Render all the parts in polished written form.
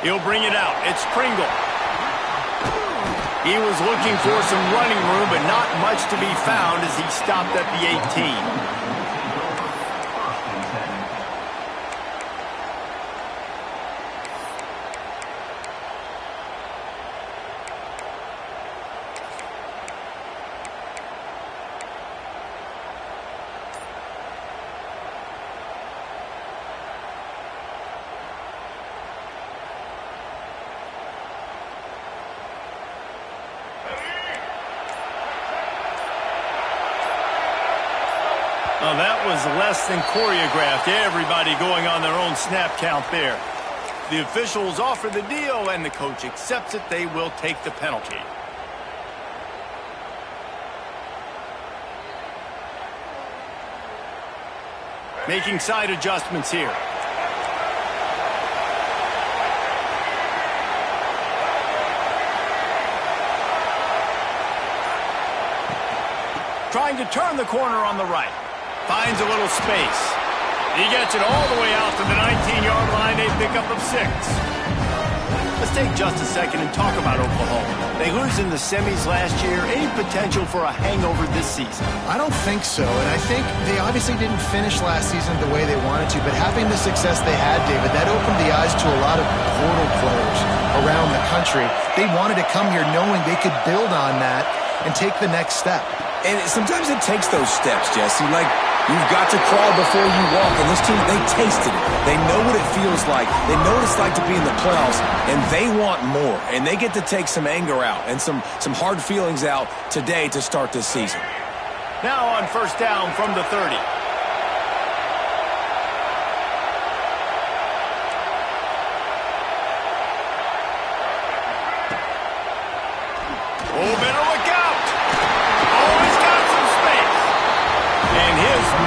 He'll bring it out. It's Pringle. He was looking for some running room, but not much to be found as he stopped at the 18. Well, that was less than choreographed. Everybody going on their own snap count there. The officials offer the deal, and the coach accepts it. They will take the penalty. Making side adjustments here. Trying to turn the corner on the right. Finds a little space. He gets it all the way out to the 19-yard line, a pickup of 6. Let's take just a second and talk about Oklahoma. They lose in the semis last year. Any potential for a hangover this season? I don't think so, and I think they obviously didn't finish last season the way they wanted to, but having the success they had, David, that opened the eyes to a lot of portal players around the country. They wanted to come here knowing they could build on that and take the next step. And sometimes it takes those steps, Jesse. Like, you've got to crawl before you walk. And this team, they tasted it. They know what it feels like. They know what it's like to be in the playoffs. And they want more. And they get to take some anger out and some hard feelings out today to start this season. Now on first down from the 30. Oh, better look out.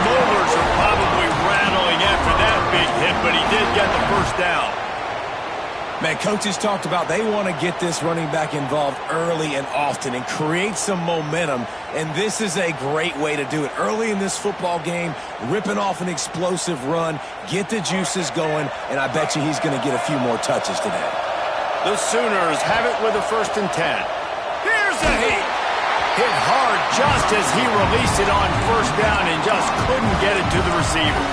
Molars are probably rattling after that big hit, but he did get the first down. Man, coaches talked about they want to get this running back involved early and often and create some momentum, and this is a great way to do it. Early in this football game, ripping off an explosive run, get the juices going, and I bet you he's going to get a few more touches today. The Sooners have it with a 1st and 10. Here's a hit. Hit hard just as he released it on first down and just couldn't get it to the receiver.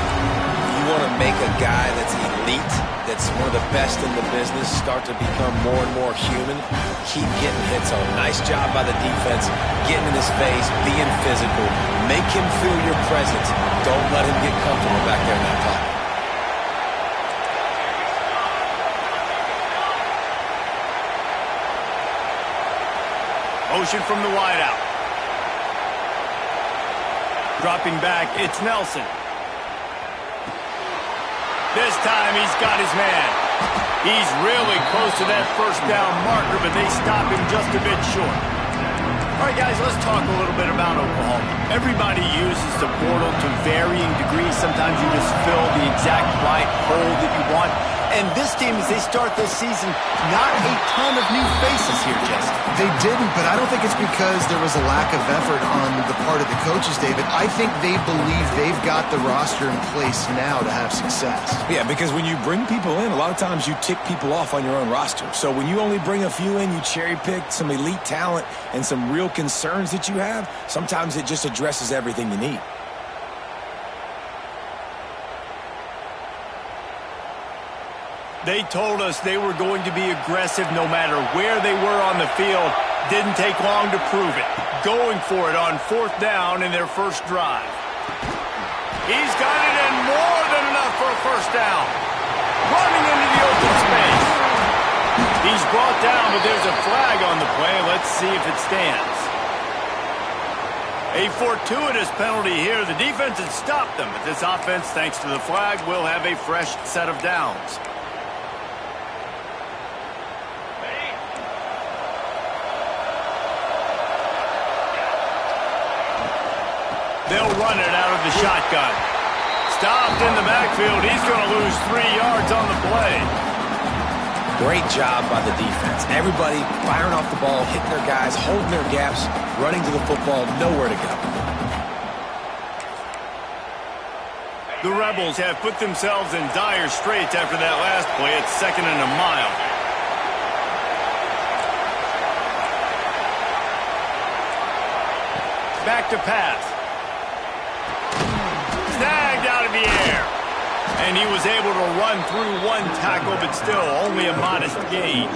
You want to make a guy that's elite, that's one of the best in the business, start to become more and more human. Keep getting hits on. Nice job by the defense, getting in his face, being physical. Make him feel your presence. Don't let him get comfortable back there in that pocket. Motion from the wideout. Dropping back, it's Nelson. This time he's got his man. He's really close to that first down marker, but they stop him just a bit short. All right, guys, let's talk a little bit about Oklahoma. Everybody uses the portal to varying degrees. Sometimes you just fill the exact right hole that you want. And this team, as they start this season, not a ton of new faces here, Jesse. They didn't, but I don't think it's because there was a lack of effort on the part of the coaches, David. I think they believe they've got the roster in place now to have success. Yeah, because when you bring people in, a lot of times you tick people off on your own roster. So when you only bring a few in, you cherry-pick some elite talent and some real concerns that you have, sometimes it just addresses everything you need. They told us they were going to be aggressive no matter where they were on the field. Didn't take long to prove it. Going for it on 4th down in their first drive. He's got it in more than enough for a first down. Running into the open space. He's brought down, but there's a flag on the play. Let's see if it stands. A fortuitous penalty here. The defense had stopped them, but this offense, thanks to the flag, will have a fresh set of downs. They'll run it out of the shotgun. Stopped in the backfield. He's going to lose 3 yards on the play. Great job by the defense. Everybody firing off the ball, hitting their guys, holding their gaps, running to the football, nowhere to go. The Rebels have put themselves in dire straits after that last play. It's 2nd and a mile. back to pass. Snagged out of the air. And he was able to run through one tackle, but still only a modest gain.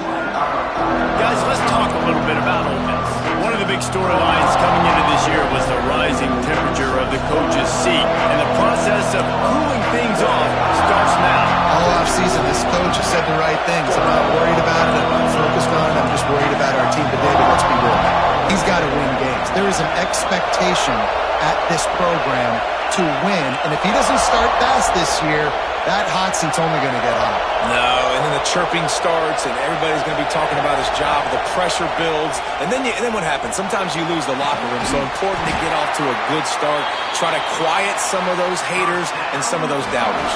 Guys, let's talk a little bit about Ole Miss. One of the big storylines coming into this year was the rising temperature of the coach's seat. And the process of cooling things off starts now. All offseason, this coach has said the right things. I'm not worried about it. I'm not focused on it. I'm just worried about our team. But David, let's be real. He's got to win games. There is an expectation at this program to win. And if he doesn't start fast this year, that hot seat's only going to get hot. No, and then the chirping starts, and everybody's going to be talking about his job. The pressure builds, and then what happens? Sometimes you lose the locker room. So important to get off to a good start. Try to quiet some of those haters and some of those doubters.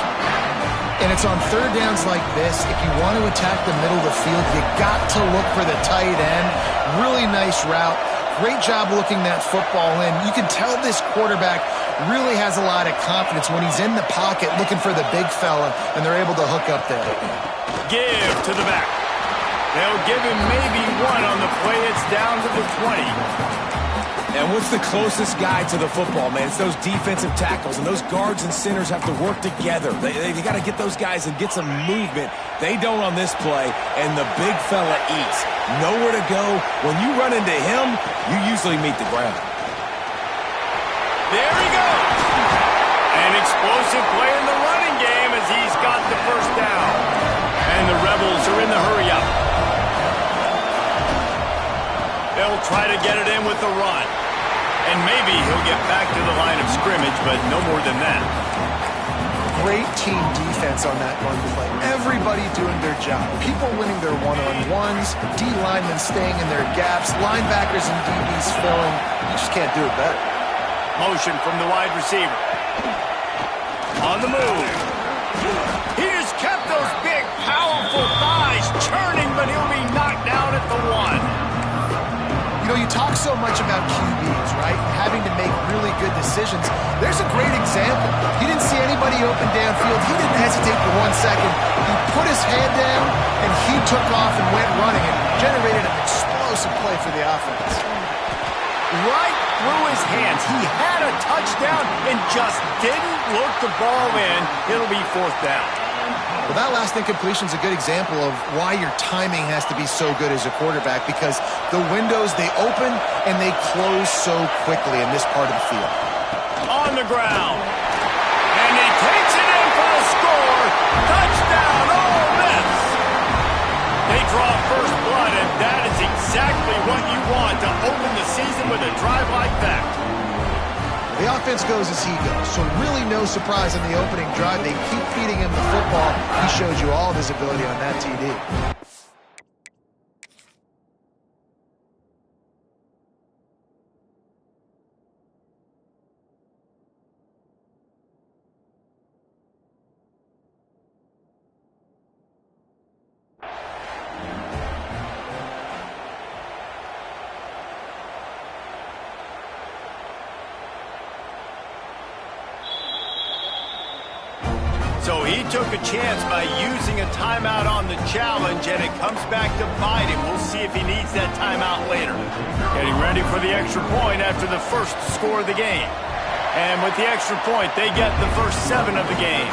And it's on third downs like this. If you want to attack the middle of the field, you got to look for the tight end. Really nice route. Great job looking that football in. You can tell this quarterback really has a lot of confidence when he's in the pocket looking for the big fella, and they're able to hook up there. Give to the back. They'll give him maybe one on the play. It's down to the 20. And what's the closest guy to the football, man? It's those defensive tackles, and those guards and centers have to work together. They got to get those guys and get some movement. They don't on this play, and the big fella eats. Nowhere to go. When you run into him, you usually meet the ground. There he goes. An explosive play in the running game as he's got the first down. And the Rebels are in the hurry-up. They'll try to get it in with the run. And maybe he'll get back to the line of scrimmage, but no more than that. Great team defense on that run play. Everybody doing their job. People winning their one-on-ones, D linemen staying in their gaps, linebackers and DBs filling. You just can't do it better. Motion from the wide receiver. On the move. He has kept those big, powerful thighs churning, but he'll be knocked down at the 1. You know, you talk so much about QBs, right? Having to make really good decisions. There's a great example. He didn't see anybody open downfield. He didn't hesitate for 1 second. He put his hand down, and he took off and went running and generated an explosive play for the offense. Right through his hands. He had a touchdown and just didn't look the ball in. It'll be 4th down. Well, that last incompletion is a good example of why your timing has to be so good as a quarterback, because the windows, they open and they close so quickly in this part of the field. On the ground. And he takes it in for a score. Touchdown, Ole Miss. They draw first blood, and that is exactly what you want to open the season with a drive like that. The offense goes as he goes, so really no surprise in the opening drive. They keep feeding him the football. He shows you all of his ability on that TD. So he took a chance by using a timeout on the challenge, and it comes back to bite him. We'll see if he needs that timeout later. Getting ready for the extra point after the first score of the game. And with the extra point, they get the first 7 of the game.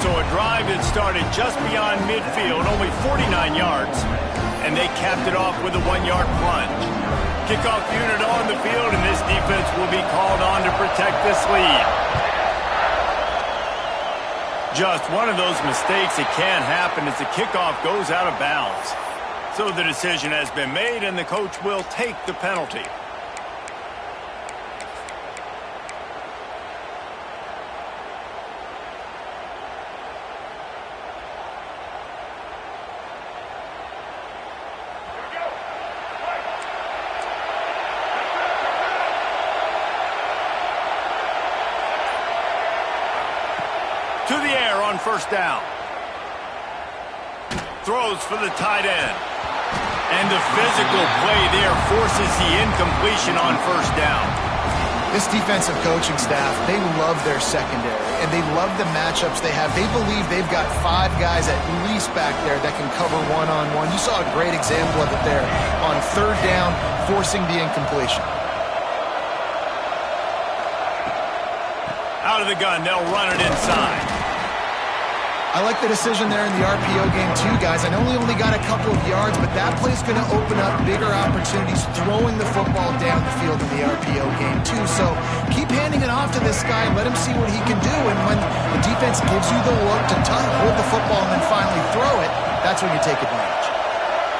So a drive that started just beyond midfield, only 49 yards, and they capped it off with a 1-yard plunge. Kickoff unit on the field, and this defense will be called on to protect this lead. Just one of those mistakes that can happen as the kickoff goes out of bounds. So the decision has been made, and the coach will take the penalty. To the air on first down. Throws for the tight end. And the physical play there forces the incompletion on first down. This defensive coaching staff, they love their secondary, and they love the matchups they have. They believe they've got 5 guys at least back there that can cover one-on-one. You saw a great example of it there on third down, forcing the incompletion. out of the gun. They'll run it inside. I like the decision there in the RPO game too, guys. I know we only got a couple of yards, but that play's going to open up bigger opportunities throwing the football down the field in the RPO game too. So keep handing it off to this guy and let him see what he can do. And when the defense gives you the look to hold the football and then finally throw it, that's when you take advantage.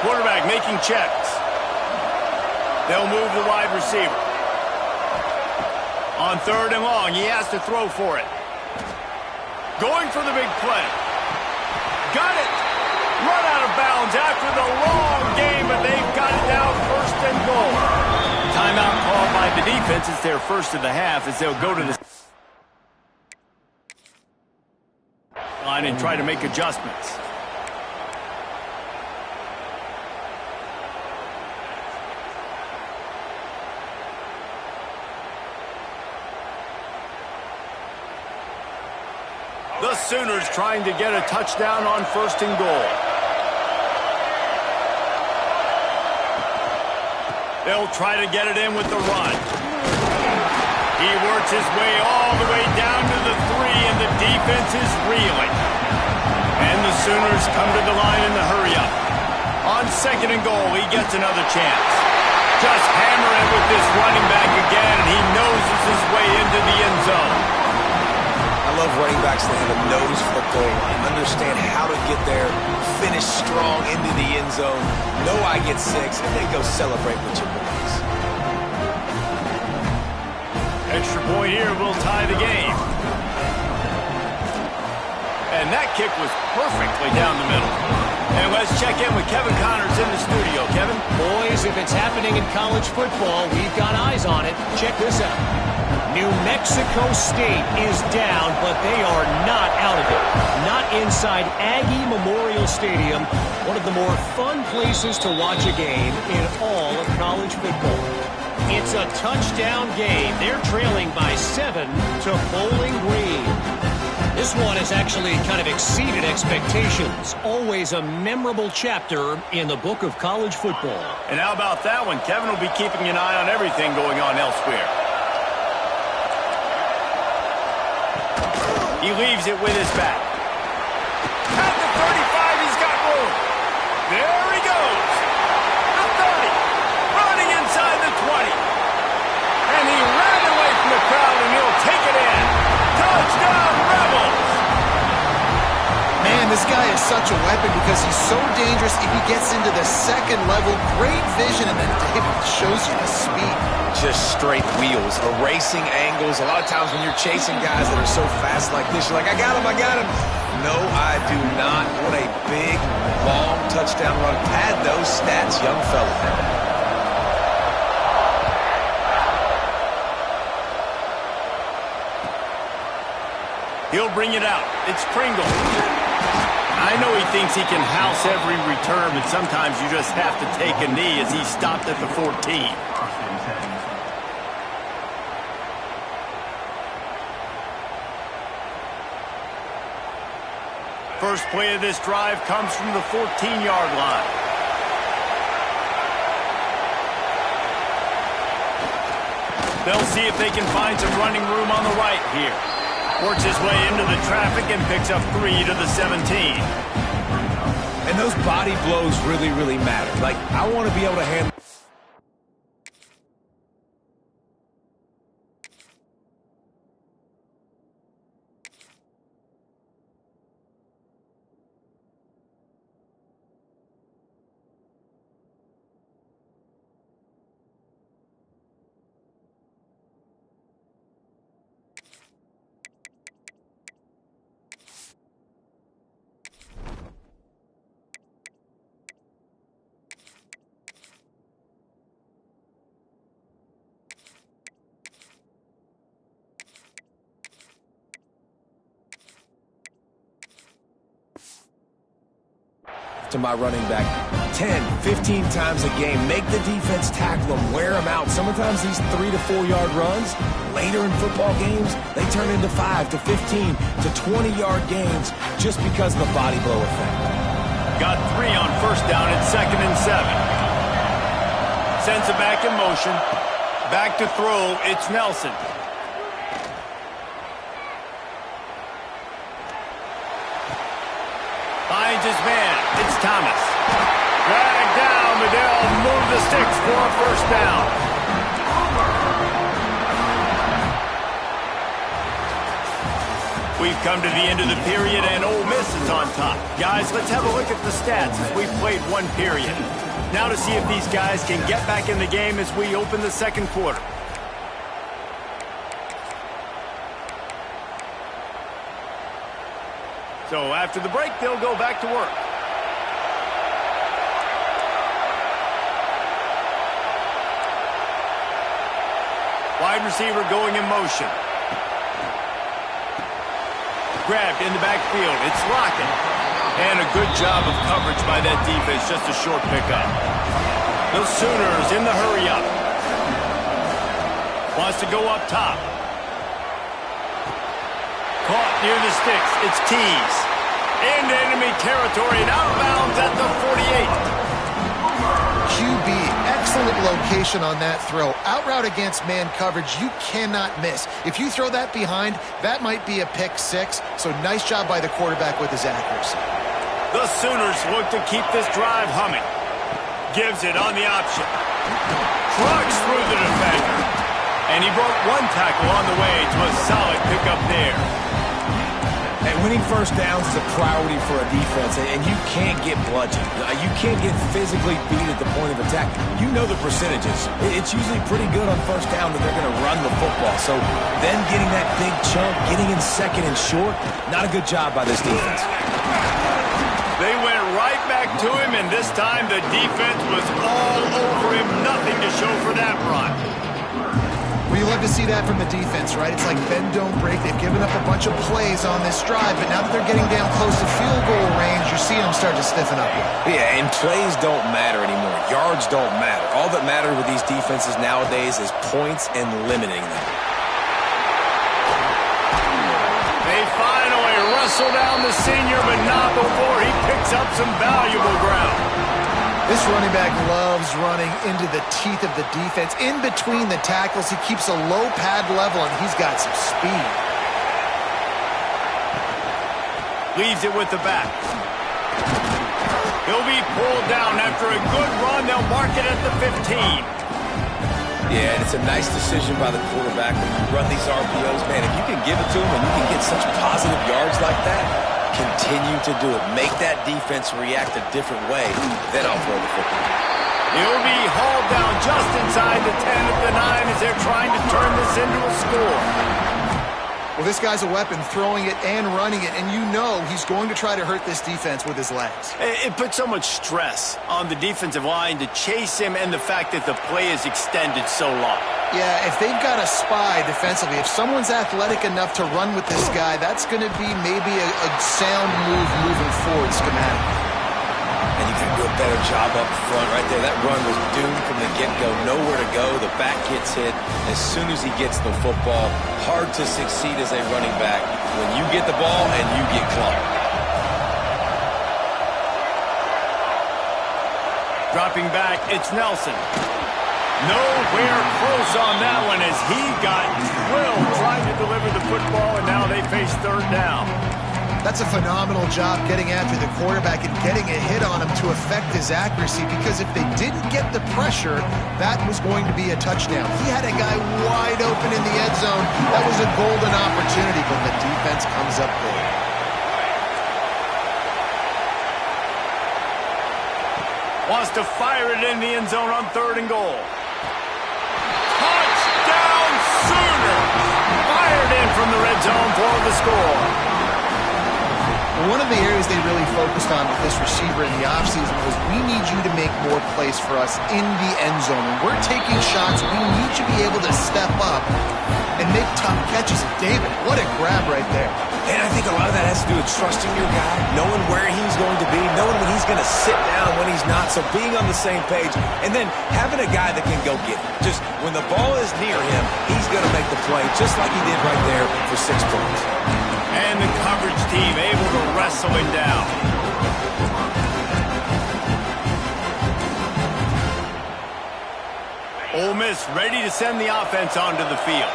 Quarterback making checks. They'll move the wide receiver. On 3rd and long, he has to throw for it. Going for the big play. Got it. Run out of bounds after the long game, but they've got it now 1st and goal. Timeout called by the defense. It's their first of the half as they'll go to the line and try to make adjustments. The Sooners trying to get a touchdown on 1st and goal. They'll try to get it in with the run. He works his way all the way down to the 3, and the defense is reeling. And the Sooners come to the line in the hurry-up. On 2nd and goal, he gets another chance. Just hammer it with this running back again, and he noses his way into the end zone. I love running backs that have a nose for the goal line, understand how to get there, finish strong into the end zone, know I get 6, and then go celebrate with your boys. Extra point here will tie the game. And that kick was perfectly down the middle. And let's check in with Kevin Connors in the studio. Kevin? Boys, if it's happening in college football, we've got eyes on it. Check this out. New Mexico State is down, but they are not out of it. Not inside Aggie Memorial Stadium, one of the more fun places to watch a game in all of college football. It's a touchdown game. They're trailing by 7 to Bowling Green. This one has actually kind of exceeded expectations. Always a memorable chapter in the book of college football. And how about that one? Kevin will be keeping an eye on everything going on elsewhere. He leaves it with his back. At the 35, he's got room. There he goes. The 30. Running inside the 20. And he ran away from the crowd, and he'll take it in. Touchdown, Rebels! Man, this guy is such a weapon because he's so dangerous if he gets into the 2nd level. Great vision, and then David shows you the speed. Just straight wheels, erasing angles. A lot of times when you're chasing guys that are so fast like this, you're like, I got him, I got him. No, I do not. What a big, long touchdown run. Pad those stats, young fella. He'll bring it out. It's Pringle. I know he thinks he can house every return, but sometimes you just have to take a knee as he stopped at the 14. First play of this drive comes from the 14-yard line. They'll see if they can find some running room on the right here. Works his way into the traffic and picks up 3 to the 17. And those body blows really, really matter. Like, I want to be able to handle... to my running back 10, 15 times a game. Make the defense tackle them, wear them out. Sometimes these 3 to 4 yard runs, later in football games, they turn into 5 to 15 to 20 yard gains just because of the body blow effect. Got 3 on first down at 2nd and 7. Sends it back in motion. Back to throw, it's Nelson. finds his man. It's Thomas. Dragged down, but they'll move the sticks for a first down. We've come to the end of the period, and Ole Miss is on top. Guys, let's have a look at the stats as we've played one period. Now to see if these guys can get back in the game as we open the second quarter. So after the break, they'll go back to work. Wide receiver going in motion. Grabbed in the backfield. It's Lockett. And a good job of coverage by that defense. Just a short pickup. The Sooners in the hurry-up. Wants to go up top. Caught near the sticks. It's Tees. Into enemy territory and out of bounds at the 48. QB, excellent location on that throw. Out route against man coverage, you cannot miss. If you throw that behind, that might be a pick six. So nice job by the quarterback with his accuracy. The Sooners look to keep this drive humming. Gives it on the option. Trucks through the defender. And he broke one tackle on the way to a solid pickup there. And winning first downs is a priority for a defense, and you can't get bludgeoned. You can't get physically beat at the point of attack. You know the percentages. It's usually pretty good on first down that they're going to run the football. So then getting that big chunk, getting in second and short, not a good job by this defense. They went right back to him, and this time the defense was all over him. Nothing to show for that run. Well, you love to see that from the defense, right? It's like bend, don't break. They've given up a bunch of plays on this drive, but now that they're getting down close to field goal range, you're seeing them start to stiffen up. Yeah, and plays don't matter anymore. Yards don't matter. All that matters with these defenses nowadays is points and limiting them. They finally wrestle down the senior, but not before he picks up some valuable ground. This running back loves running into the teeth of the defense. In between the tackles, he keeps a low pad level, and he's got some speed. Leaves it with the back. He'll be pulled down after a good run. They'll mark it at the 15. Yeah, and it's a nice decision by the quarterback when you run these RPOs. Man, if you can give it to him and you can get such positive yards like that, continue to do it. Make that defense react a different way. Then I'll throw the football. He'll be hauled down just inside the 10 at the 9 as they're trying to turn this into a score. Well, this guy's a weapon, throwing it and running it, and you know he's going to try to hurt this defense with his legs. It puts so much stress on the defensive line to chase him, and the fact that the play is extended so long. Yeah, if they've got a spy defensively, if someone's athletic enough to run with this guy, that's going to be maybe a sound move moving forward schematically. And you can do a better job up front right there. That run was doomed from the get-go. Nowhere to go. The back gets hit as soon as he gets the football. Hard to succeed as a running back when you get the ball and you get clocked. Dropping back, it's Nelson. Nowhere close on that one as he got drilled trying to deliver the football, and now they face third down. That's a phenomenal job getting after the quarterback and getting a hit on him to affect his accuracy, because if they didn't get the pressure, that was going to be a touchdown. He had a guy wide open in the end zone. That was a golden opportunity, but the defense comes up big. Wants to fire it in the end zone on 3rd and goal. Touchdown Sooners! Fired in from the red zone for the score. One of the areas they really focused on with this receiver in the offseason was, we need you to make more plays for us in the end zone. When we're taking shots, we need you to be able to step up and make tough catches. David, what a grab right there. And I think a lot of that has to do with trusting your guy, knowing where he's going to be, knowing when he's going to sit down, when he's not, so being on the same page, and then having a guy that can go get it. Just when the ball is near him, he's going to make the play, just like he did right there for 6 points. And the coverage team able to wrestle him down. Ole Miss ready to send the offense onto the field.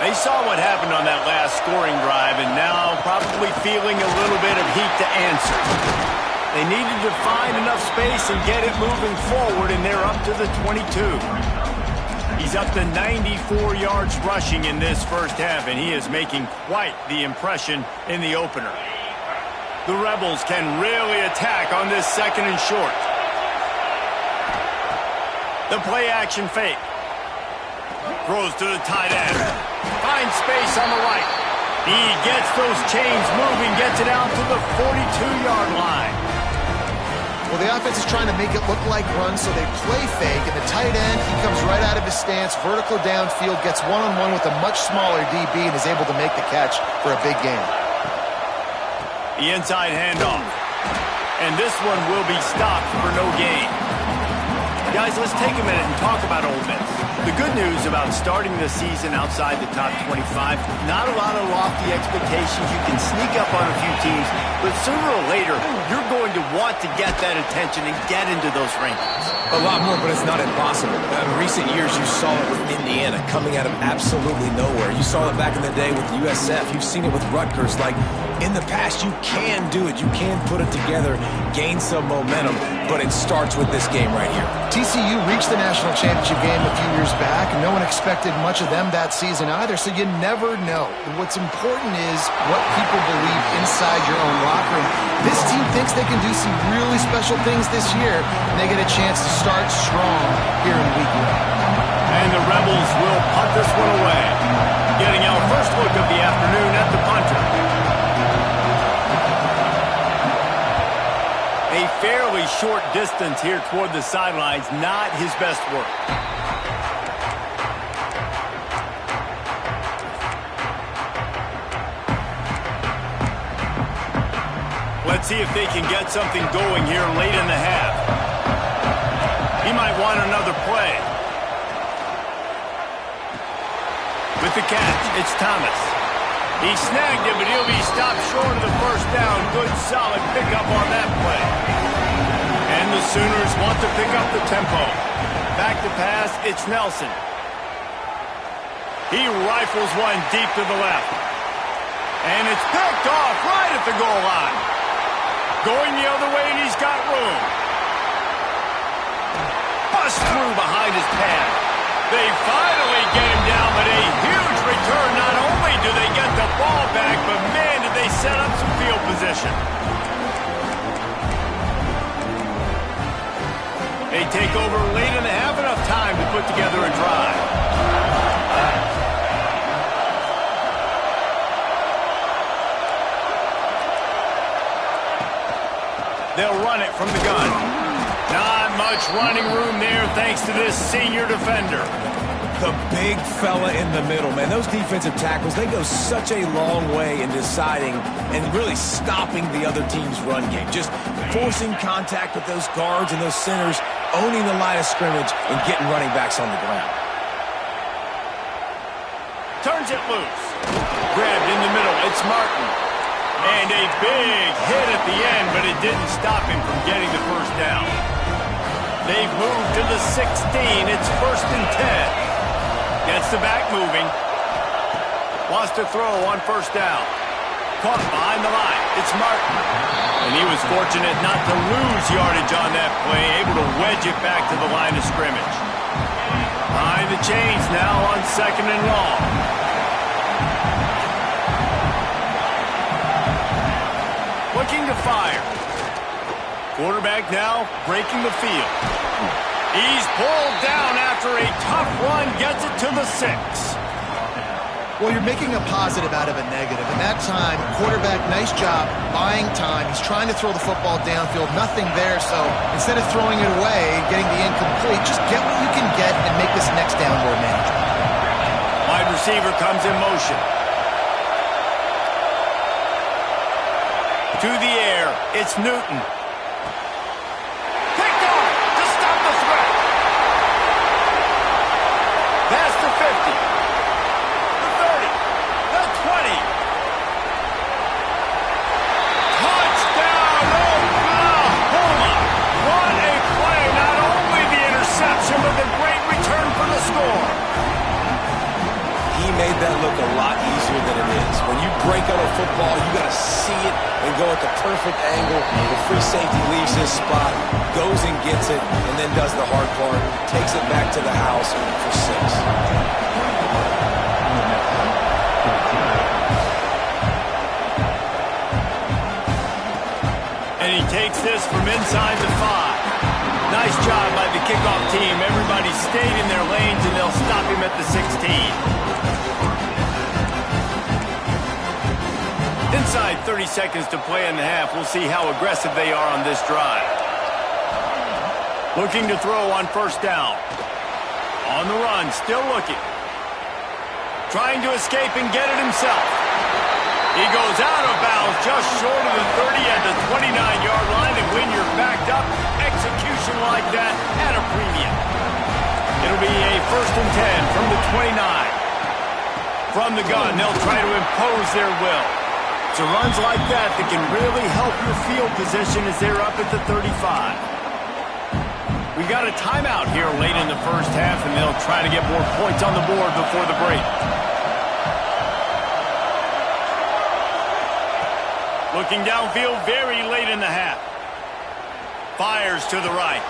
They saw what happened on that last scoring drive, and now probably feeling a little bit of heat to answer. They needed to find enough space and get it moving forward, and they're up to the 22. He's up to 94 yards rushing in this first half, and he is making quite the impression in the opener. The Rebels can really attack on this second and short. The play-action fake. Throws to the tight end. Finds space on the right. He gets those chains moving, gets it out to the 42-yard line. Well, the offense is trying to make it look like runs, so they play fake, and the tight end, he comes right out of his stance, vertical downfield, gets one-on-one with a much smaller DB, and is able to make the catch for a big gain. The inside handoff. And this one will be stopped for no gain. Guys, let's take a minute and talk about Ole Miss. The good news about starting the season outside the top 25, not a lot of lofty expectations. You can sneak up on a few teams, but sooner or later, you're going to want to get that attention and get into those rankings. A lot more, but it's not impossible. In recent years, you saw it with Indiana coming out of absolutely nowhere. You saw it back in the day with USF. You've seen it with Rutgers. Like, in the past, you can do it. You can put it together, gain some momentum, but it starts with this game right here. TCU reached the national championship game a few years back, and no one expected much of them that season either, so you never know. What's important is what people believe inside your own locker room. This team thinks they can do some really special things this year, and they get a chance to start strong here in week 1. And the Rebels will punt this one away. Getting our first look of the afternoon at the punter. A fairly short distance here toward the sidelines, not his best work. Let's see if they can get something going here late in the half. He might want another play. With the catch, it's Thomas. He snagged it, but he'll be stopped short of the first down. Good, solid pickup on that play. And the Sooners want to pick up the tempo. Back to pass, it's Nelson. He rifles one deep to the left. And it's picked off right at the goal line. Going the other way, and he's got room. Bust through behind his pad. They finally get him down, but a huge return. Not only do they get the ball back, but man, did they set up some field position. They take over late and they have enough time to put together a drive. They'll run it from the gun. Not much running room there thanks to this senior defender. The big fella in the middle, man. Those defensive tackles, they go such a long way in deciding and really stopping the other team's run game. Just forcing contact with those guards and those centers, owning the line of scrimmage, and getting running backs on the ground. Turns it loose. Grabbed in the middle. It's Martin. And a big hit at the end, but it didn't stop him from getting the first down. They've moved to the 16. It's 1st and 10. Gets the back moving. Wants to throw on first down. Caught behind the line. It's Martin. And he was fortunate not to lose yardage on that play, able to wedge it back to the line of scrimmage. Behind the chains now on 2nd and long. Looking to fire. Quarterback now breaking the field. He's pulled down after a tough run, gets it to the 6. Well, you're making a positive out of a negative. And that time, quarterback, nice job, buying time. He's trying to throw the football downfield, nothing there. So instead of throwing it away, getting the incomplete, just get what you can get and make this next down more manageable. Wide receiver comes in motion. To the air, it's Newton. Picked off to stop the threat. Past the 50. The 30. The 20. Touchdown, Oklahoma. What a play. Not only the interception, but the great return for the score. He made that look a lot easier than it is. When you break on a football, you got to see it and go at the perfect angle. The free safety leaves his spot, goes and gets it, and then does the hard part, takes it back to the house for 6. And he takes this from inside the 5. Nice job by the kickoff team. Everybody stayed in their lanes, and they'll stop him at the 16. Inside 30 seconds to play in the half. We'll see how aggressive they are on this drive. Looking to throw on first down. On the run, still looking. Trying to escape and get it himself. He goes out of bounds just short of the 30 at the 29-yard line, and when you're backed up, execution like that at a premium. It'll be a 1st and 10 from the 29. From the gun, they'll try to impose their will. It's runs like that that can really help your field position as they're up at the 35. We got a timeout here late in the first half, and they'll try to get more points on the board before the break. Looking downfield very late in the half. Fires to the right.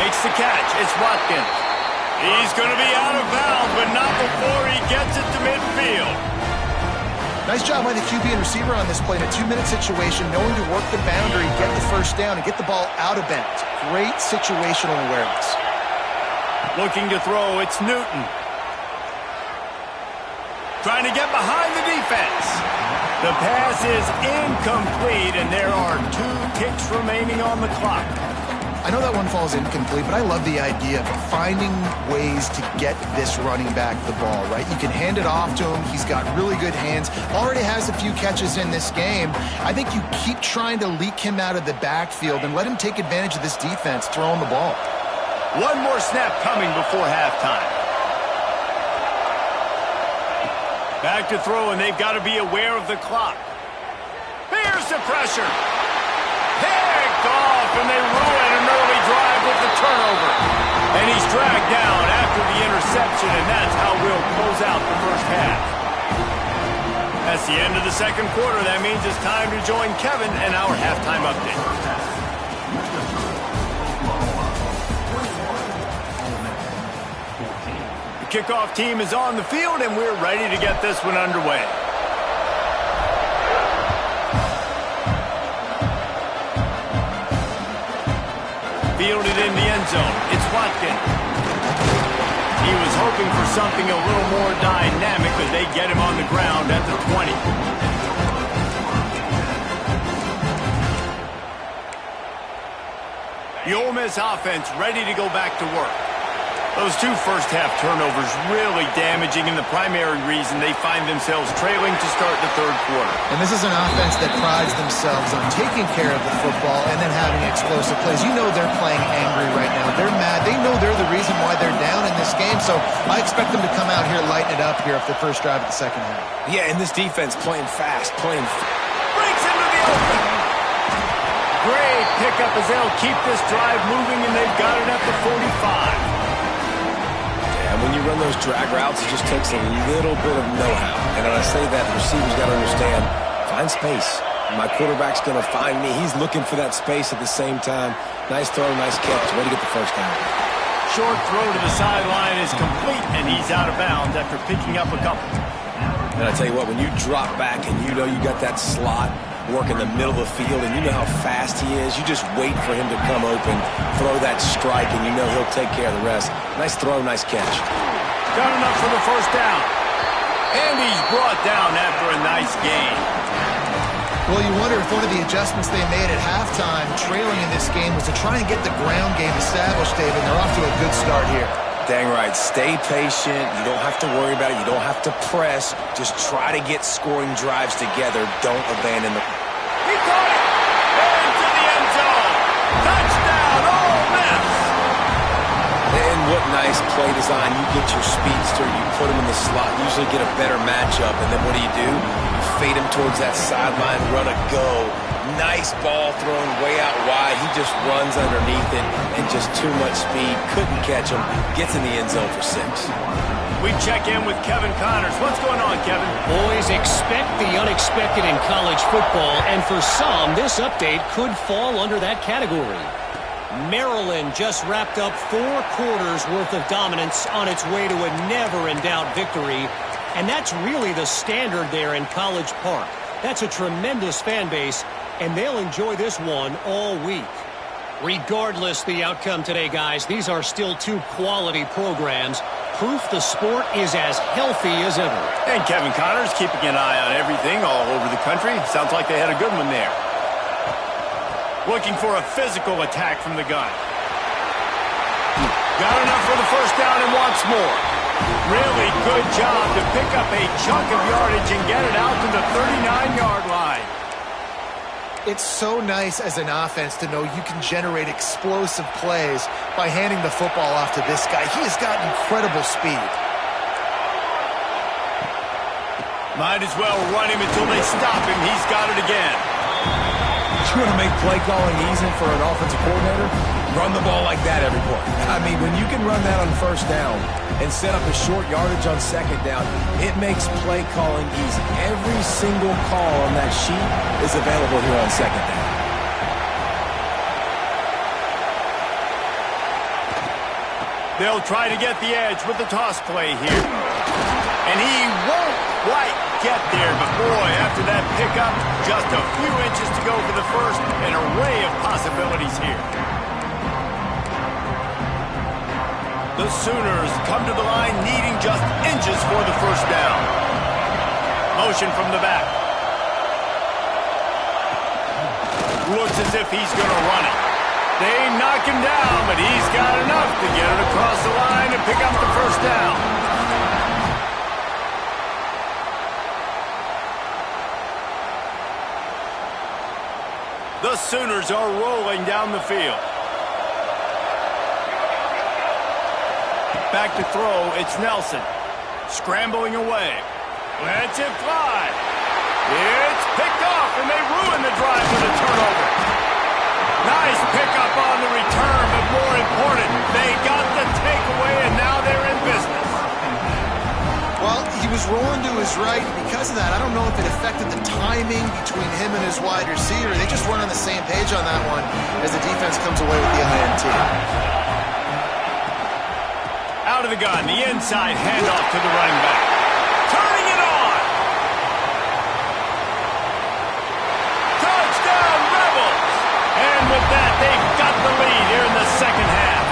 Makes the catch. It's Watkins. He's going to be out of bounds, but not before he gets it to midfield. Nice job by the QB and receiver on this play in a 2-minute situation, knowing to work the boundary, get the first down, and get the ball out of bounds. Great situational awareness. Looking to throw, it's Newton. Trying to get behind the defense. The pass is incomplete, and there are 2 ticks remaining on the clock. I know that one falls incomplete, but I love the idea of finding ways to get this running back the ball, right? You can hand it off to him. He's got really good hands. Already has a few catches in this game. I think you keep trying to leak him out of the backfield and let him take advantage of this defense throwing the ball. One more snap coming before halftime. Back to throw, and they've got to be aware of the clock. Here's the pressure. Picked off, and they ruin an early drive with the turnover. And he's dragged down after the interception, and that's how we'll close out the first half. That's the end of the second quarter. That means it's time to join Kevin and our halftime update. Kickoff team is on the field, and we're ready to get this one underway. Fielded in the end zone. It's Watkins. He was hoping for something a little more dynamic, but they get him on the ground at the 20. The Ole Miss offense ready to go back to work. Those 2 first-half turnovers really damaging, and the primary reason they find themselves trailing to start the third quarter. And this is an offense that prides themselves on taking care of the football and then having explosive plays. You know they're playing angry right now. They're mad. They know they're the reason why they're down in this game, so I expect them to come out here, lighten it up here for the first drive of the second half. Yeah, and this defense playing fast, Breaks into the open. Great pickup as they'll keep this drive moving, and they've got it at the 45. And when you run those drag routes, it just takes a little bit of know-how. And when I say that, the receiver's got to understand, find space. My quarterback's going to find me. He's looking for that space at the same time. Nice throw, nice catch. Way to get the first down. Short throw to the sideline is complete, and he's out of bounds after picking up a couple. And I tell you what, when you drop back and you know you got that slot work in the middle of the field and you know how fast he is, you just wait for him to come open, throw that strike, and you know he'll take care of the rest. Nice throw, nice catch. Got enough for the first down. And he's brought down after a nice gain. Well, you wonder if one of the adjustments they made at halftime, trailing in this game, was to try and get the ground game established, David. They're off to a good start here. Dang right. Stay patient. You don't have to worry about it. You don't have to press. Just try to get scoring drives together. Don't abandon the... He caught it! Into the end zone! Touchdown, Ole Miss! And what nice play design. You get your speedster, you put him in the slot, usually get a better matchup, and then what do? You fade him towards that sideline, run a go, Nice ball thrown way out wide. He just runs underneath it and just too much speed. Couldn't catch him. Gets in the end zone for 6. We check in with Kevin Connors. What's going on, Kevin? Boys, expect the unexpected in college football, and for some, this update could fall under that category. Maryland just wrapped up 4 quarters worth of dominance on its way to a never-in-doubt victory, and that's really the standard there in College Park. That's a tremendous fan base, and they'll enjoy this one all week. Regardless the outcome today, guys, these are still 2 quality programs. Proof the sport is as healthy as ever. And Kevin Connors keeping an eye on everything all over the country. Sounds like they had a good one there. Looking for a physical attack from the gun. Got enough for the first down and wants more. Really good job to pick up a chunk of yardage and get it out to the 39-yard line. It's so nice as an offense to know you can generate explosive plays by handing the football off to this guy. He has got incredible speed. Might as well run him until they stop him. He's got it again. You want to make play calling easy for an offensive coordinator? Run the ball like that every play. I mean, when you can run that on first down and set up a short yardage on second down, it makes play calling easy. Every single call on that sheet is available here on second down. They'll try to get the edge with the toss play here. And he won't quite get there, but boy, after that pickup, just a few inches to go for the first. An array of possibilities here. The Sooners come to the line needing just inches for the first down. Motion from the back. Looks as if he's going to run it. They knock him down, but he's got enough to get it across the line and pick up the first down. The Sooners are rolling down the field. Back to throw, it's Nelson. Scrambling away. Lets it fly. It's picked off, and they ruin the drive with a turnover. Nice pickup on the return, but more important, they got the takeaway, and now they're in business. Well, he was rolling to his right. Because of that, I don't know if it affected the timing between him and his wide receiver. They just weren't on the same page on that one as the defense comes away with the INT. Out of the gun, the inside handoff to the running back. Turning it on. Touchdown, Rebels! And with that, they've got the lead here in the second half.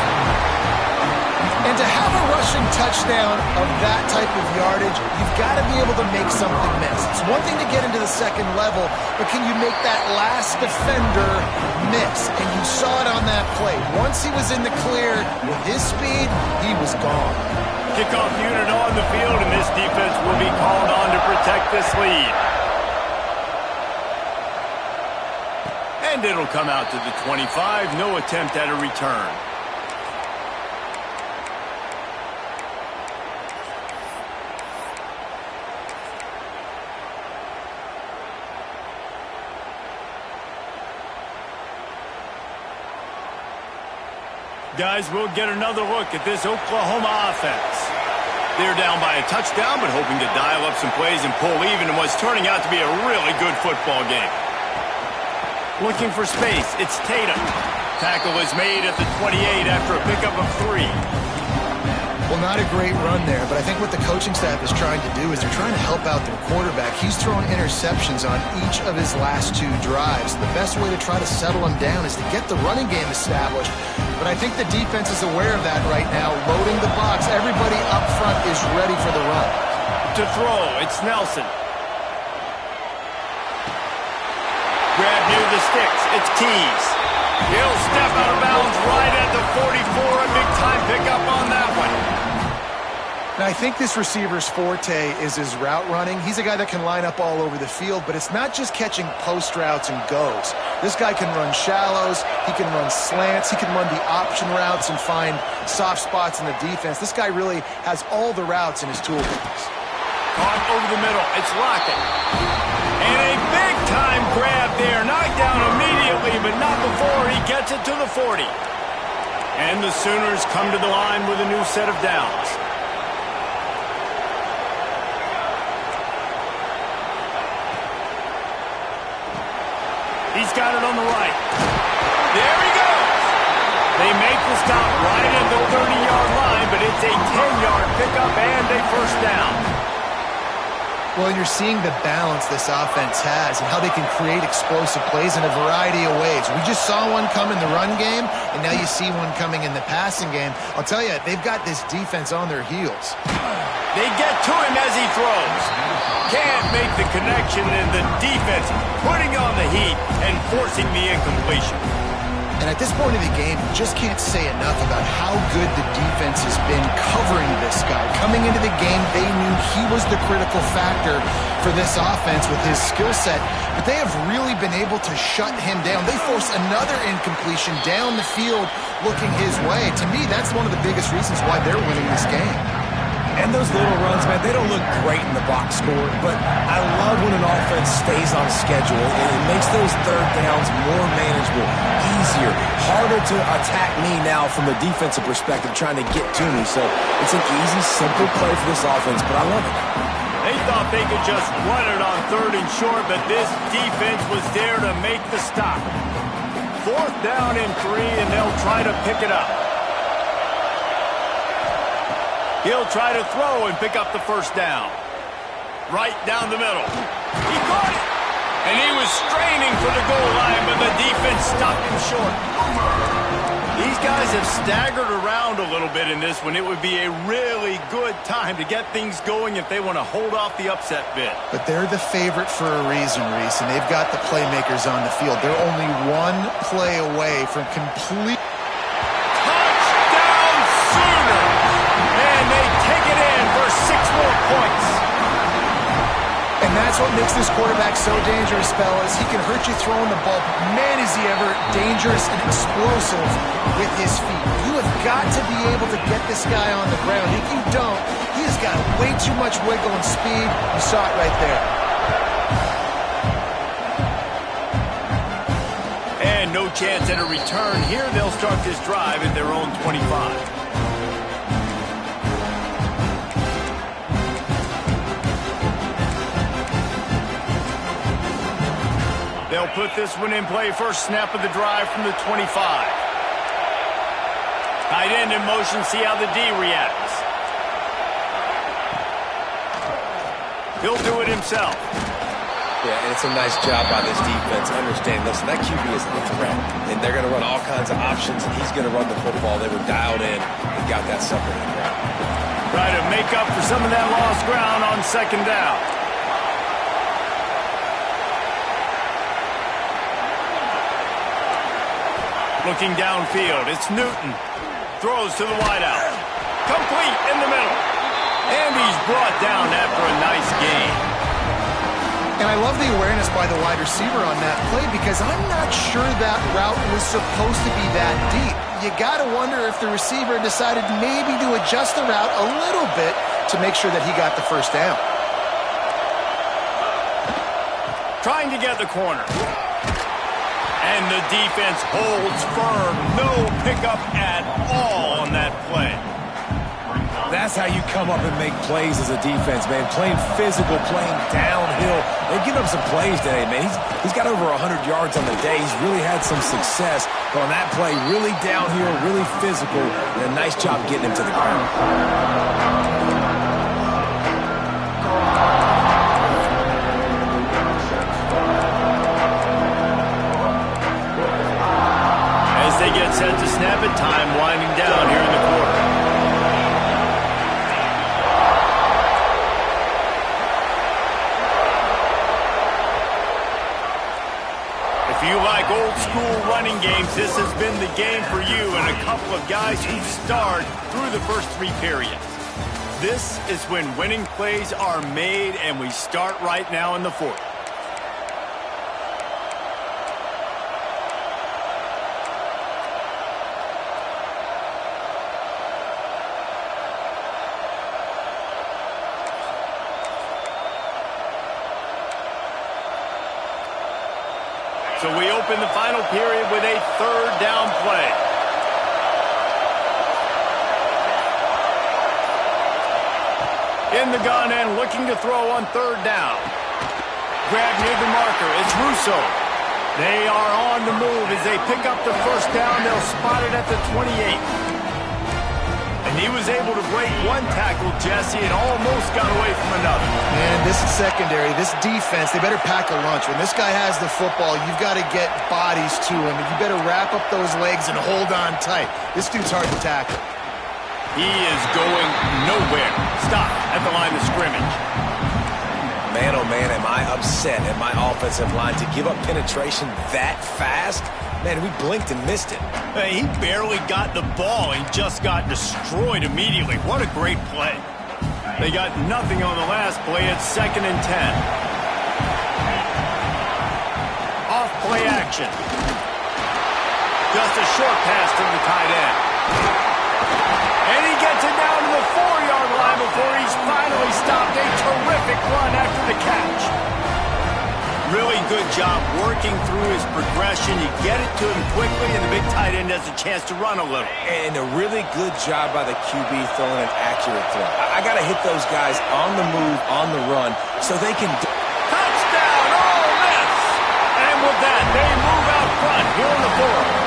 And to have a rushing touchdown of that type of yardage, you've got to be able to make something miss. It's one thing to get into the second level, but can you make that last defender miss? And you saw it on that play. Once he was in the clear with his speed, he was gone. Kickoff unit on the field, and this defense will be called on to protect this lead. And it'll come out to the 25. No attempt at a return. Guys, we'll get another look at this Oklahoma offense. They're down by a touchdown, but hoping to dial up some plays and pull even in what's turning out to be a really good football game. Looking for space, it's Tatum. Tackle is made at the 28 after a pickup of 3. Well, not a great run there, but I think what the coaching staff is trying to do is they're trying to help out their quarterback. He's thrown interceptions on each of his last 2 drives. The best way to try to settle him down is to get the running game established. But I think the defense is aware of that right now, loading the box. Everybody up front is ready for the run. To throw, it's Nelson. Grab near the sticks, it's Keys. He'll step out of bounds right at the 44. A big-time pickup on that one. Now, I think this receiver's forte is his route running. He's a guy that can line up all over the field, but it's not just catching post routes and goes. This guy can run shallows, he can run slants, he can run the option routes and find soft spots in the defense. This guy really has all the routes in his toolbox. Caught over the middle, it's Lockett. And a big-time grab there. Knocked down immediately, but not before he gets it to the 40. And the Sooners come to the line with a new set of downs. He's got it on the right. There he goes. They make the stop right at the 30-yard line, but it's a 10-yard pickup and a first down. Well, and you're seeing the balance this offense has and how they can create explosive plays in a variety of ways. We just saw one come in the run game, and now you see one coming in the passing game. I'll tell you, they've got this defense on their heels. They get to him as he throws. Can't make the connection, and the defense putting on the heat and forcing the incompletion. And at this point in the game, you just can't say enough about how good the defense has been covering this guy. Coming into the game, they knew he was the critical factor for this offense with his skill set, but they have really been able to shut him down. They force another incompletion down the field looking his way. To me, that's one of the biggest reasons why they're winning this game. And those little runs, man, they don't look great in the box score, but I love when an offense stays on schedule and it makes those third downs more manageable, easier, harder to attack me now from a defensive perspective trying to get to me. So it's an easy, simple play for this offense, but I love it. They thought they could just run it on 3rd and short, but this defense was there to make the stop. 4th down and 3, and they'll try to pick it up. He'll try to throw and pick up the first down. Right down the middle. He caught it! And he was straining for the goal line, but the defense stopped him short. These guys have staggered around a little bit in this one. It would be a really good time to get things going if they want to hold off the upset bid. But they're the favorite for a reason, Reese, and they've got the playmakers on the field. They're only one play away from complete... Touchdown Sooner! And they take it in for 6 more points. And that's what makes this quarterback so dangerous, fellas. He can hurt you throwing the ball, but man, is he ever dangerous and explosive with his feet. You have got to be able to get this guy on the ground. If you don't, he has got way too much wiggle and speed. You saw it right there. And no chance at a return here. They'll start this drive at their own 25. They'll put this one in play. First snap of the drive from the 25. Tight end in motion. See how the D reacts. He'll do it himself. Yeah, and it's a nice job by this defense. Understand, listen, that QB is a threat, and they're going to run all kinds of options, and he's going to run the football. They were dialed in and got that sucker in the ground. Try to make up for some of that lost ground on 2nd down. Looking downfield, it's Newton. Throws to the wideout. Complete in the middle. And he's brought down after a nice gain. And I love the awareness by the wide receiver on that play because I'm not sure that route was supposed to be that deep. You got to wonder if the receiver decided maybe to adjust the route a little bit to make sure that he got the first down. Trying to get the corner. And the defense holds firm. No pickup at all on that play. That's how you come up and make plays as a defense, man. Playing physical, playing downhill. They've given up some plays today, man. He's got over 100 yards on the day. He's really had some success. But on that play, really downhill, really physical, and a nice job getting him to the ground. They get set to snap it, time winding down here in the quarter. If you like old school running games, this has been the game for you and a couple of guys who've starred through the first 3 periods. This is when winning plays are made, and we start right now in the 4th. So we open the final period with a third down play. In the gun and looking to throw on third down. Grab near the marker. It's Russo. They are on the move as they pick up the first down. They'll spot it at the 28. And he was able to break one tackle, Jesse, and almost got away from another. Man, this is secondary. This defense, they better pack a lunch. When this guy has the football, you've got to get bodies to him, and you better wrap up those legs and hold on tight. This dude's hard to tackle. He is going nowhere. Stop at the line of scrimmage. Man, oh man, am I upset at my offensive line to give up penetration that fast? Man, we blinked and missed it. Hey, he barely got the ball. He just got destroyed immediately. What a great play. They got nothing on the last play. It's 2nd and 10. Off play action. Just a short pass to the tight end. And he gets it down to the 4-yard line before he's finally stopped. A terrific run after the catch. Really good job working through his progression. You get it to him quickly, and the big tight end has a chance to run a little. And a really good job by the QB throwing an accurate throw. I got to hit those guys on the move, on the run, so they can... Touchdown, Ole Miss! And with that, they move out front here in the fourth.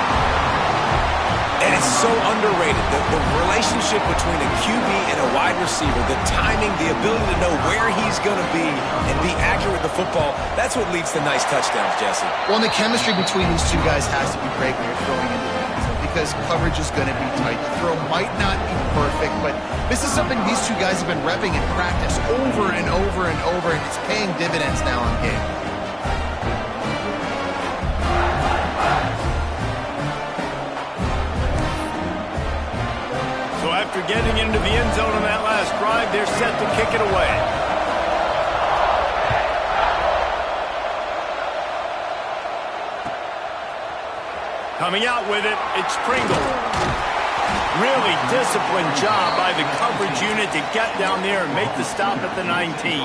And it's so underrated, the relationship between a QB and a wide receiver, the timing, the ability to know where he's going to be and be accurate with the football, that's what leads to nice touchdowns, Jesse. Well, and the chemistry between these two guys has to be great when you're throwing into the end zone because coverage is going to be tight. The throw might not be perfect, but this is something these two guys have been repping in practice over and over and over, and it's paying dividends now in game. After getting into the end zone on that last drive, they're set to kick it away. Coming out with it, it's Pringle. Really disciplined job by the coverage unit to get down there and make the stop at the 19.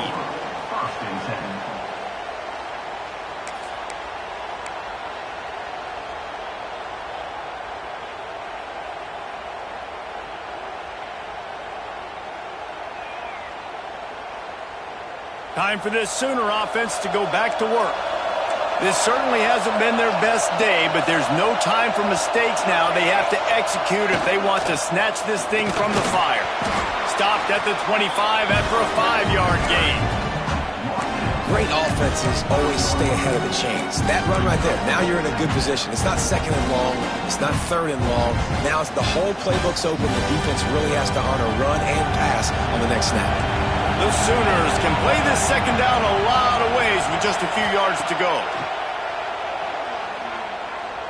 Time for this Sooner offense to go back to work. This certainly hasn't been their best day, but there's no time for mistakes now. They have to execute if they want to snatch this thing from the fire. Stopped at the 25 after a 5-yard gain. Great offenses always stay ahead of the chains. That run right there, now you're in a good position. It's not 2nd and long. It's not 3rd and long. Now it's the whole playbook's open. The defense really has to honor run and pass on the next snap. The Sooners can play this 2nd down a lot of ways with just a few yards to go.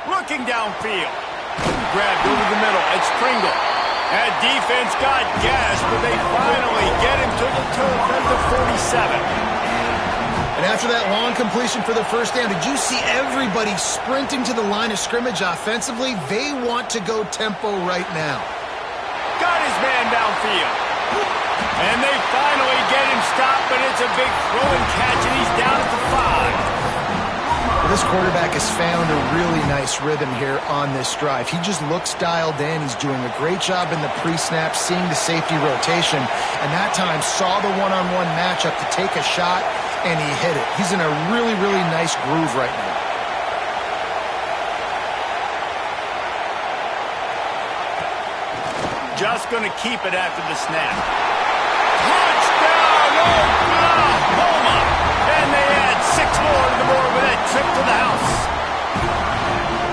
Looking downfield. Grabbed over the middle. It's Pringle. That defense got gashed, but they finally get him to the turf at the 47. And after that long completion for the first down, did you see everybody sprinting to the line of scrimmage offensively? They want to go tempo right now. Got his man downfield. And they finally get him stopped, but it's a big throw and catch, and he's down at the 5. Well, this quarterback has found a really nice rhythm here on this drive. He just looks dialed in. He's doing a great job in the pre-snap, seeing the safety rotation, and that time saw the one-on-one matchup to take a shot, and he hit it. He's in a really, really nice groove right now. Just going to keep it after the snap. Touchdown, Oklahoma! And they add 6 more to the board with that trip to the house.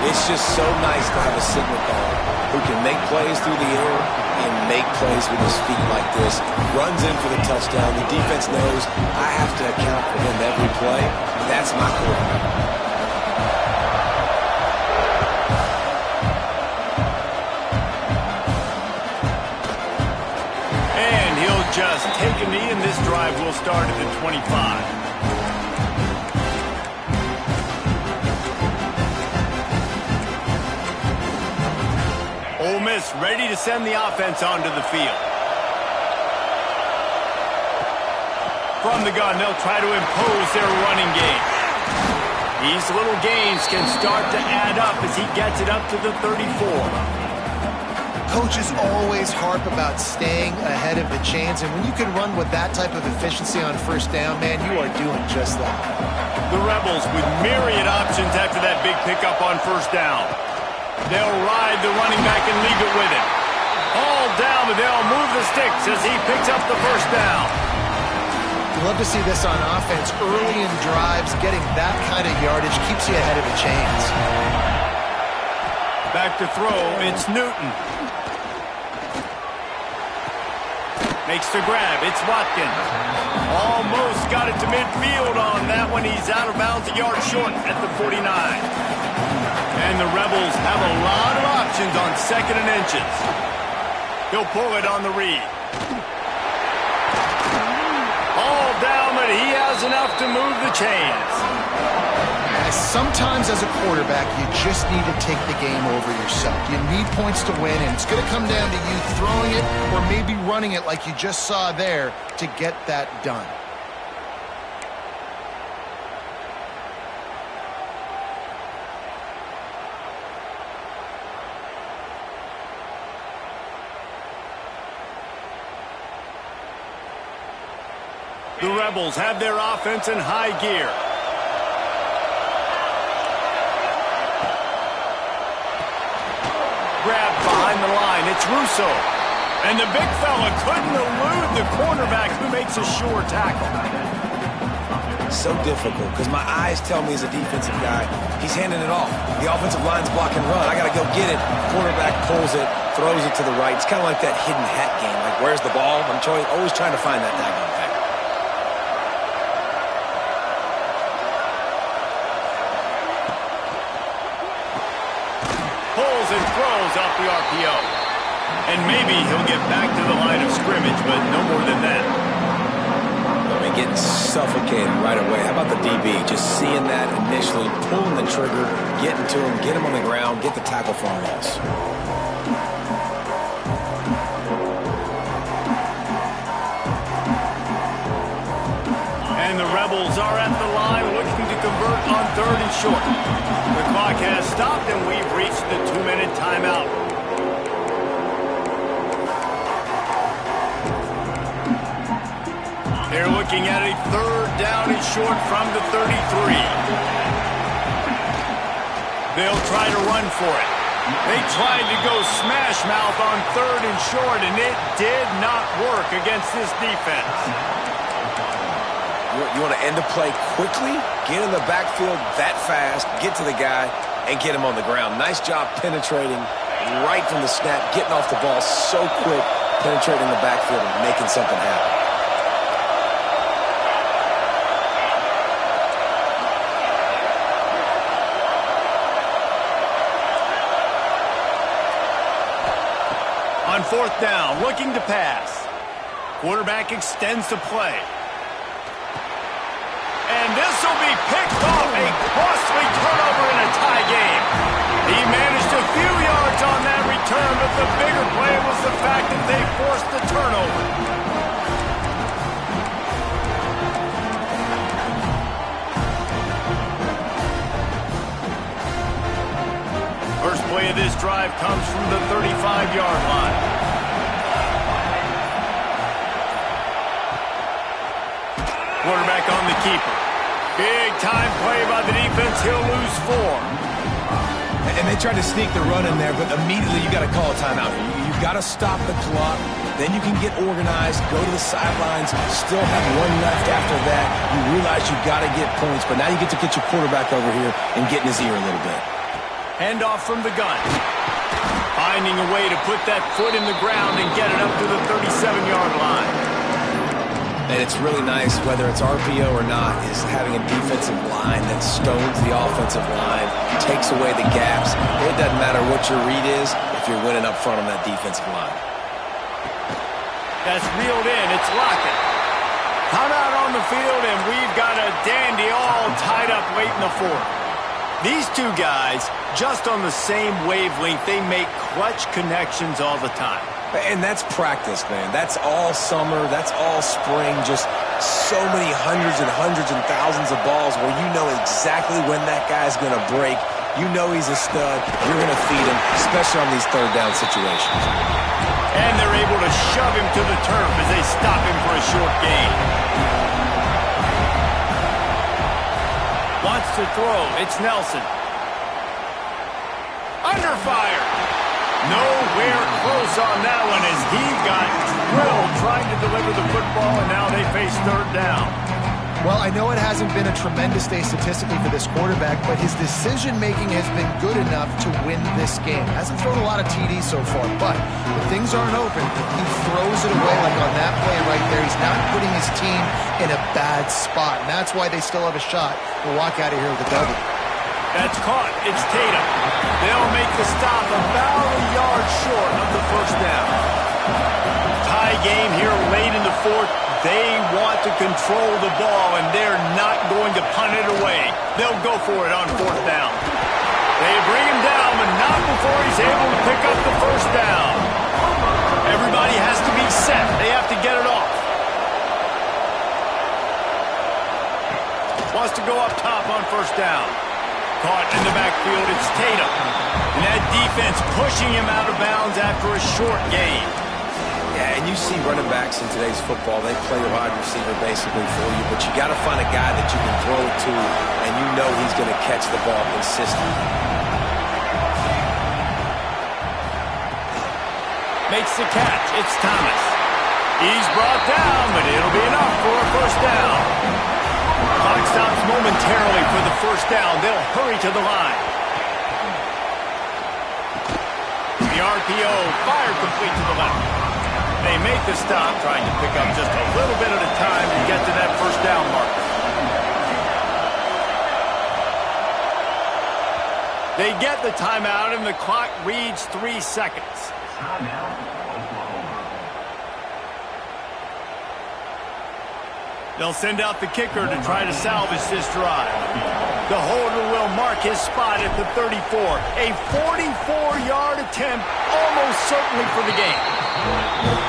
It's just so nice to have a signal caller who can make plays through the air and make plays with his feet like this. Runs in for the touchdown. The defense knows I have to account for him every play. That's my quarterback. Just take a knee, and this drive will start at the 25. Ole Miss ready to send the offense onto the field. From the gun, they'll try to impose their running game. These little gains can start to add up as he gets it up to the 34. Coaches always harp about staying ahead of the chains, and when you can run with that type of efficiency on first down, man, you are doing just that. The Rebels with myriad options after that big pickup on first down. They'll ride the running back and leave it with him. All down, but they'll move the sticks as he picks up the first down. You love to see this on offense. Early in drives, getting that kind of yardage keeps you ahead of the chains. Back to throw, it's Newton. Makes the grab, it's Watkins. Almost got it to midfield on that one. He's out of bounds, a yard short at the 49. And the Rebels have a lot of options on 2nd and inches. He'll pull it on the read. All down, but he has enough to move the chains. Sometimes as a quarterback, you just need to take the game over yourself. You need points to win, and it's going to come down to you throwing it or maybe running it like you just saw there to get that done. The Rebels have their offense in high gear. Grabbed behind the line. It's Russo. And the big fella couldn't elude the cornerback who makes a sure tackle. So difficult because my eyes tell me as a defensive guy, he's handing it off. The offensive line's block and run. I got to go get it. Quarterback pulls it, throws it to the right. It's kind of like that hidden hat game. Like, where's the ball? I'm always trying to find that daggone thing. Pulls and throws off the RPO. And maybe he'll get back to the line of scrimmage, but no more than that. I mean, getting suffocated right away. How about the DB? Just seeing that initially, pulling the trigger, getting to him, get him on the ground, get the tackle for a loss. And the Rebels are at the line looking to convert on 3rd and short. The clock has stopped and we've reached the 2-minute timeout. They're looking at a 3rd down and short from the 33. They'll try to run for it. They tried to go smash mouth on 3rd and short, and it did not work against this defense. You want to end the play quickly, get in the backfield that fast, get to the guy, and get him on the ground. Nice job penetrating right from the snap, getting off the ball so quick, penetrating the backfield and making something happen. On 4th down, looking to pass. Quarterback extends the play. And this will be picked off, a costly turnover in a tie game. He managed a few yards on that return, but the bigger play was the fact that they forced the turnover. First play of this drive comes from the 35-yard line. Quarterback on the keeper. Big time play by the defense. He'll lose 4. And they tried to sneak the run in there, but immediately you got to call a timeout. You've got to stop the clock. Then you can get organized, go to the sidelines, still have 1 left after that. You realize you've got to get points, but now you get to get your quarterback over here and get in his ear a little bit. Handoff from the gun. Finding a way to put that foot in the ground and get it up to the 37-yard line. And it's really nice, whether it's RPO or not, is having a defensive line that stones the offensive line, takes away the gaps. It doesn't matter what your read is if you're winning up front on that defensive line. That's reeled in. It's Lockett. Come out on the field, and we've got a dandy all tied up late in the 4th. These two guys, just on the same wavelength, they make clutch connections all the time. And that's practice, man. That's all summer. That's all spring. Just so many hundreds and thousands of balls where you know exactly when that guy's going to break. You know he's a stud. You're going to feed him, especially on these third down situations. And they're able to shove him to the turf as they stop him for a short gain. Wants to throw. It's Nelson. Under fire. Nowhere close on that one as he got drilled trying to deliver the football, and now they face third down. Well, I know it hasn't been a tremendous day statistically for this quarterback, but his decision-making has been good enough to win this game. Hasn't thrown a lot of TDs so far, but when things aren't open, he throws it away like on that play right there. He's not putting his team in a bad spot, and that's why they still have a shot to walk out of here with a W. That's caught. It's Tatum. They'll make the stop about a yard short of the first down. Tie game here late in the fourth. They want to control the ball, and they're not going to punt it away. They'll go for it on fourth down. They bring him down, but not before he's able to pick up the first down. Everybody has to be set. They have to get it off. Wants to go up top on first down. Caught in the backfield, it's Tatum. And that defense pushing him out of bounds after a short gain. Yeah, and you see running backs in today's football, they play a wide receiver basically for you, but you got to find a guy that you can throw it to, and you know he's going to catch the ball consistently. Makes the catch. It's Thomas. He's brought down, but it'll be enough for a first down. Clock stops momentarily for the first down. They'll hurry to the line. The RPO fired complete to the left. They make the stop, trying to pick up just a little bit at a time to get to that first down marker. They get the timeout, and the clock reads 3 seconds. They'll send out the kicker to try to salvage this drive. The holder will mark his spot at the 34. A 44-yard attempt, almost certainly for the game.